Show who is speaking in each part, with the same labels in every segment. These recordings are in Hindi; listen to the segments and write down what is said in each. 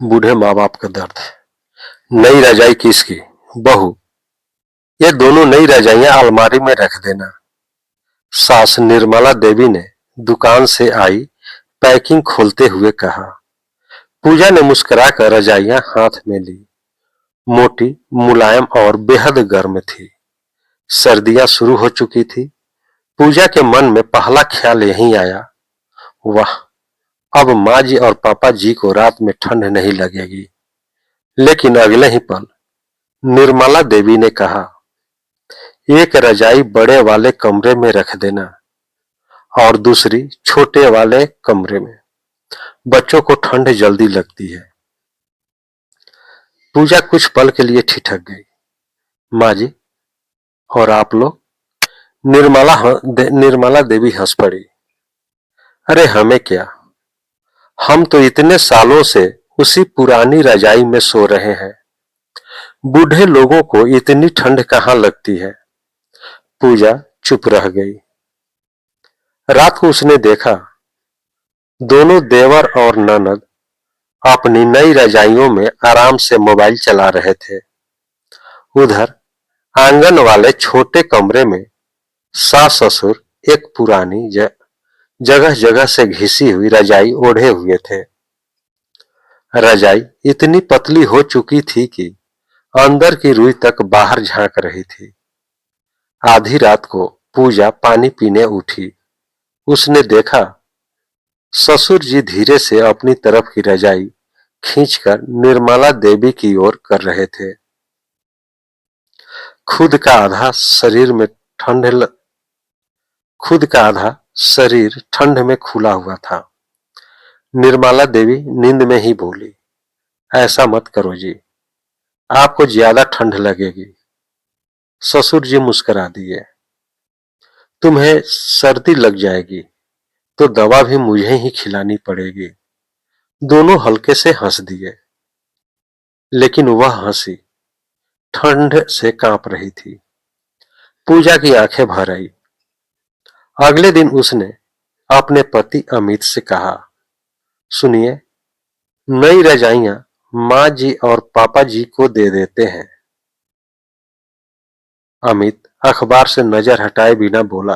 Speaker 1: बूढ़े माँ बाप का दर्द है। नई रजाई किसकी? बहू। ये दोनों नई रजाइयां अलमारी में रख देना। सास निर्मला देवी ने दुकान से आई पैकिंग खोलते हुए कहा। पूजा ने मुस्कुराकर रजाइयां हाथ में ली। मोटी, मुलायम और बेहद गर्म थी। सर्दियां शुरू हो चुकी थी। पूजा के मन में पहला ख्याल यही आया, वाह, अब माँ जी और पापा जी को रात में ठंड नहीं लगेगी। लेकिन अगले ही पल निर्मला देवी ने कहा, एक रजाई बड़े वाले कमरे में रख देना और दूसरी छोटे वाले कमरे में। बच्चों को ठंड जल्दी लगती है। पूजा कुछ पल के लिए ठिठक गई। माँ जी, और आप लोग? निर्मला देवी हंस पड़ी। अरे हमें क्या, हम तो इतने सालों से उसी पुरानी रजाई में सो रहे हैं। बूढ़े लोगों को इतनी ठंड कहाँ लगती है। पूजा चुप रह गई। रात को उसने देखा, दोनों देवर और ननद अपनी नई रजाइयों में आराम से मोबाइल चला रहे थे। उधर आंगन वाले छोटे कमरे में सास ससुर एक पुरानी जगह जगह से घिसी हुई रजाई ओढ़े हुए थे। रजाई इतनी पतली हो चुकी थी कि अंदर की रुई तक बाहर झांक रही थी। आधी रात को पूजा पानी पीने उठी। उसने देखा, ससुर जी धीरे से अपनी तरफ की रजाई खींचकर निर्मला देवी की ओर कर रहे थे। खुद का आधा शरीर में ठंड खुद का आधा शरीर ठंड में खुला हुआ था। निर्मला देवी नींद में ही बोली, ऐसा मत करो जी, आपको ज्यादा ठंड लगेगी। ससुर जी मुस्कुरा दिए, तुम्हें सर्दी लग जाएगी तो दवा भी मुझे ही खिलानी पड़ेगी। दोनों हल्के से हंस दिए, लेकिन वह हंसी ठंड से कांप रही थी। पूजा की आंखें भर आई। अगले दिन उसने अपने पति अमित से कहा, सुनिए, नई रजाइयां माँ जी और पापा जी को दे देते हैं। अमित अखबार से नजर हटाए बिना बोला,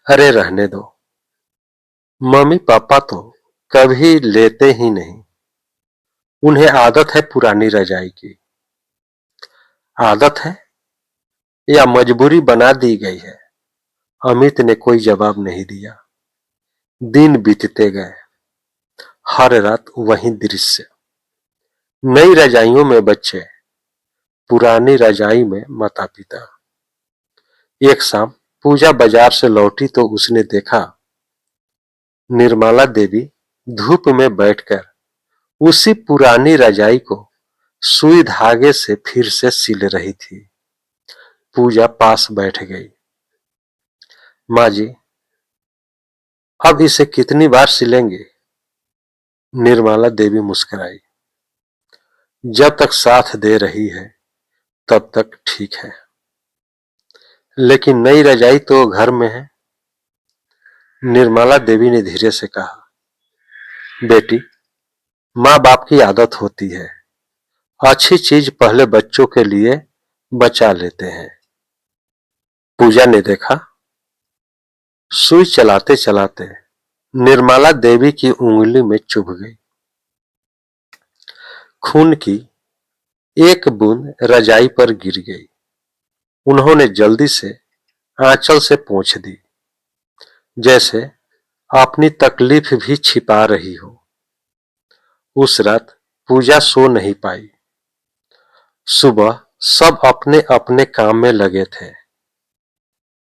Speaker 1: अरे रहने दो, मम्मी पापा तो कभी लेते ही नहीं। उन्हें आदत है पुरानी रजाई की। आदत है या मजबूरी बना दी गई है? अमित ने कोई जवाब नहीं दिया। दिन बीतते गए। हर रात वही दृश्य, नई रजाइयों में बच्चे, पुरानी रजाई में माता पिता। एक शाम पूजा बाजार से लौटी तो उसने देखा, निर्मला देवी धूप में बैठकर उसी पुरानी रजाई को सुई धागे से फिर से सिल रही थी। पूजा पास बैठ गई। माँ जी, अब इसे कितनी बार सिलेंगे? निर्मला देवी मुस्कुराई, जब तक साथ दे रही है तब तक ठीक है, लेकिन नई रजाई तो घर में है। निर्मला देवी ने धीरे से कहा, बेटी, माँ बाप की आदत होती है, अच्छी चीज पहले बच्चों के लिए बचा लेते हैं। पूजा ने देखा, सुई चलाते चलाते निर्मला देवी की उंगली में चुभ गई। खून की एक बूंद रजाई पर गिर गई। उन्होंने जल्दी से आंचल से पोंछ दी, जैसे अपनी तकलीफ भी छिपा रही हो। उस रात पूजा सो नहीं पाई। सुबह सब अपने अपने काम में लगे थे।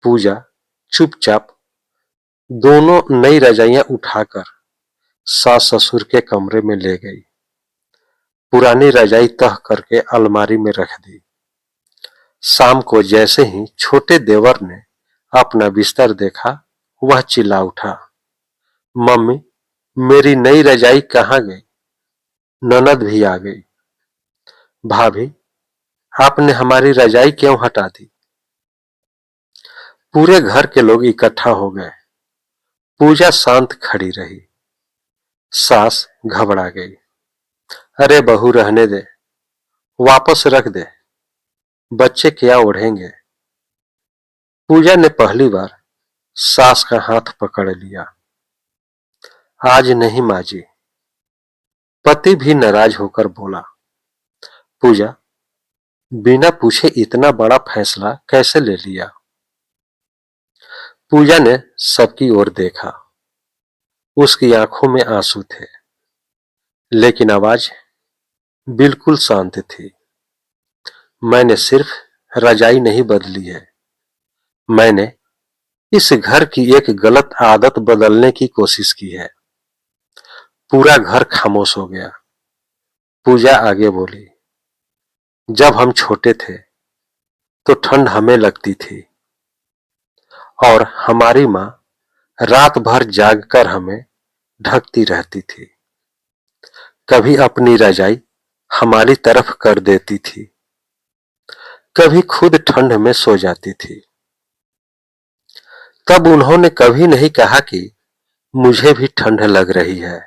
Speaker 1: पूजा चुपचाप दोनों नई रजाइयां उठाकर सास ससुर के कमरे में ले गई। पुरानी रजाई तह करके अलमारी में रख दी। शाम को जैसे ही छोटे देवर ने अपना बिस्तर देखा, वह चिल्ला उठा, मम्मी, मेरी नई रजाई कहाँ गई? ननद भी आ गई। भाभी, आपने हमारी रजाई क्यों हटा दी? पूरे घर के लोग इकट्ठा हो गए। पूजा शांत खड़ी रही। सास घबरा गई। अरे बहू रहने दे, वापस रख दे, बच्चे क्या ओढ़ेंगे। पूजा ने पहली बार सास का हाथ पकड़ लिया। आज नहीं माँ जी। पति भी नाराज होकर बोला। पूजा, बिना पूछे इतना बड़ा फैसला कैसे ले लिया। पूजा ने सबकी ओर देखा। उसकी आंखों में आंसू थे, लेकिन आवाज बिल्कुल शांत थी। मैंने सिर्फ रजाई नहीं बदली है, मैंने इस घर की एक गलत आदत बदलने की कोशिश की है। पूरा घर खामोश हो गया। पूजा आगे बोली। जब हम छोटे थे तो ठंड हमें लगती थी और हमारी माँ रात भर जागकर हमें ढकती रहती थी। कभी अपनी रजाई हमारी तरफ कर देती थी, कभी खुद ठंड में सो जाती थी। तब उन्होंने कभी नहीं कहा कि मुझे भी ठंड लग रही है।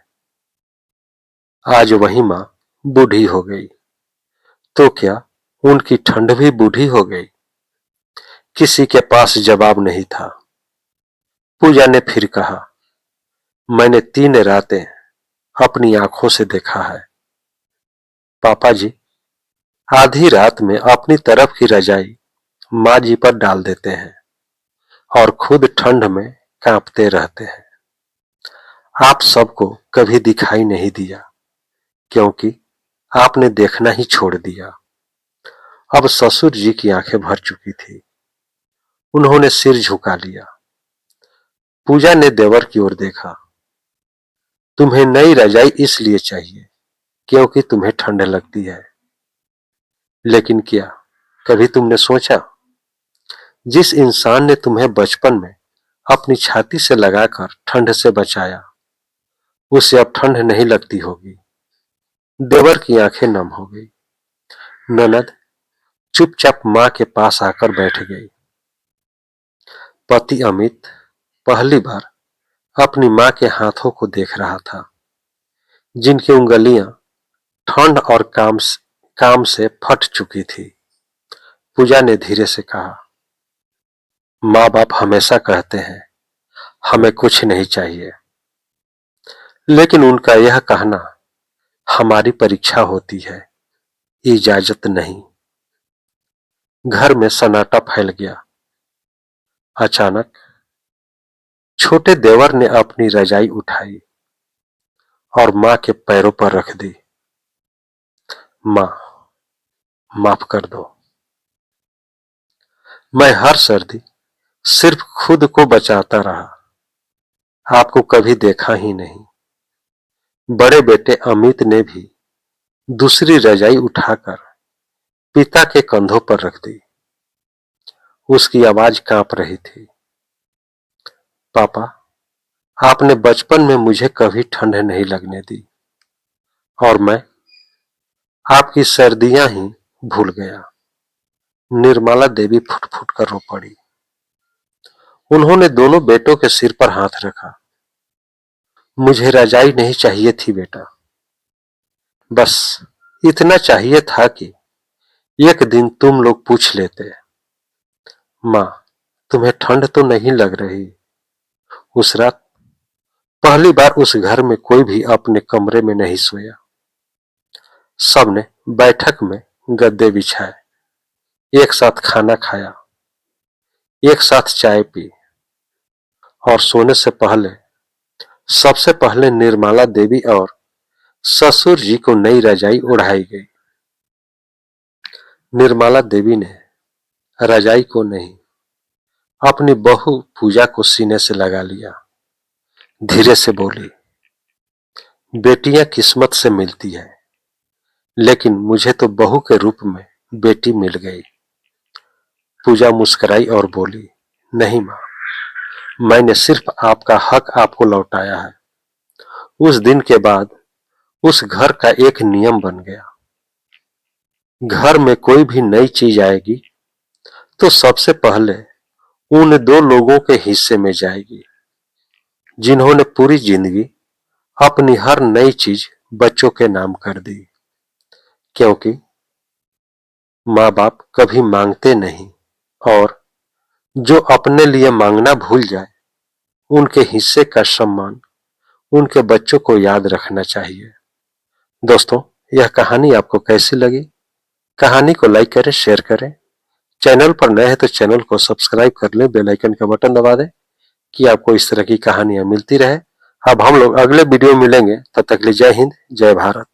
Speaker 1: आज वही माँ बूढ़ी हो गई, तो क्या उनकी ठंड भी बूढ़ी हो गई। किसी के पास जवाब नहीं था। पूजा ने फिर कहा, मैंने 3 रातें अपनी आंखों से देखा है। पापा जी आधी रात में अपनी तरफ की रजाई माँ जी पर डाल देते हैं और खुद ठंड में कांपते रहते हैं। आप सबको कभी दिखाई नहीं दिया, क्योंकि आपने देखना ही छोड़ दिया। अब ससुर जी की आंखें भर चुकी थी। उन्होंने सिर झुका लिया। पूजा ने देवर की ओर देखा। तुम्हें नई रजाई इसलिए चाहिए क्योंकि तुम्हें ठंड लगती है, लेकिन क्या कभी तुमने सोचा, जिस इंसान ने तुम्हें बचपन में अपनी छाती से लगाकर ठंड से बचाया, उसे अब ठंड नहीं लगती होगी। देवर की आंखें नम हो गई। ननद चुपचाप मां के पास आकर बैठ गई। पति अमित पहली बार अपनी मां के हाथों को देख रहा था, जिनकी उंगलियां ठंड और काम से फट चुकी थी। पूजा ने धीरे से कहा, माँ बाप हमेशा कहते हैं हमें कुछ नहीं चाहिए, लेकिन उनका यह कहना हमारी परीक्षा होती है, इजाजत नहीं। घर में सन्नाटा फैल गया। अचानक छोटे देवर ने अपनी रजाई उठाई और मां के पैरों पर रख दी। मां, माफ कर दो। मैं हर सर्दी सिर्फ खुद को बचाता रहा, आपको कभी देखा ही नहीं। बड़े बेटे अमित ने भी दूसरी रजाई उठाकर पिता के कंधों पर रख दी। उसकी आवाज कांप रही थी। पापा, आपने बचपन में मुझे कभी ठंड नहीं लगने दी और मैं आपकी सर्दियां ही भूल गया। निर्मला देवी फुट फुट कर रो पड़ी। उन्होंने दोनों बेटों के सिर पर हाथ रखा। मुझे रजाई नहीं चाहिए थी बेटा, बस इतना चाहिए था कि एक दिन तुम लोग पूछ लेते, माँ तुम्हें ठंड तो नहीं लग रही। उस रात पहली बार उस घर में कोई भी अपने कमरे में नहीं सोया। सबने बैठक में गद्दे बिछाए, एक साथ खाना खाया, एक साथ चाय पी और सोने से पहले सबसे पहले निर्मला देवी और ससुर जी को नई रजाई ओढ़ाई गई। निर्मला देवी ने रजाई को नहीं, अपनी बहू पूजा को सीने से लगा लिया। धीरे से बोली, बेटियां किस्मत से मिलती है, लेकिन मुझे तो बहू के रूप में बेटी मिल गई। पूजा मुस्कुराई और बोली, नहीं मां, मैंने सिर्फ आपका हक आपको लौटाया है। उस दिन के बाद उस घर का एक नियम बन गया, घर में कोई भी नई चीज आएगी तो सबसे पहले उन 2 लोगों के हिस्से में जाएगी, जिन्होंने पूरी जिंदगी अपनी हर नई चीज बच्चों के नाम कर दी, क्योंकि माँ बाप कभी मांगते नहीं और जो अपने लिए मांगना भूल जाए उनके हिस्से का सम्मान उनके बच्चों को याद रखना चाहिए। दोस्तों, यह कहानी आपको कैसी लगी? कहानी को लाइक करें, शेयर करें। चैनल पर नए हैं तो चैनल को सब्सक्राइब कर लें, बेल आइकन का बटन दबा दें कि आपको इस तरह की कहानियां मिलती रहे। अब हम लोग अगले वीडियो में मिलेंगे, तब तक के लिए जय हिंद, जय भारत।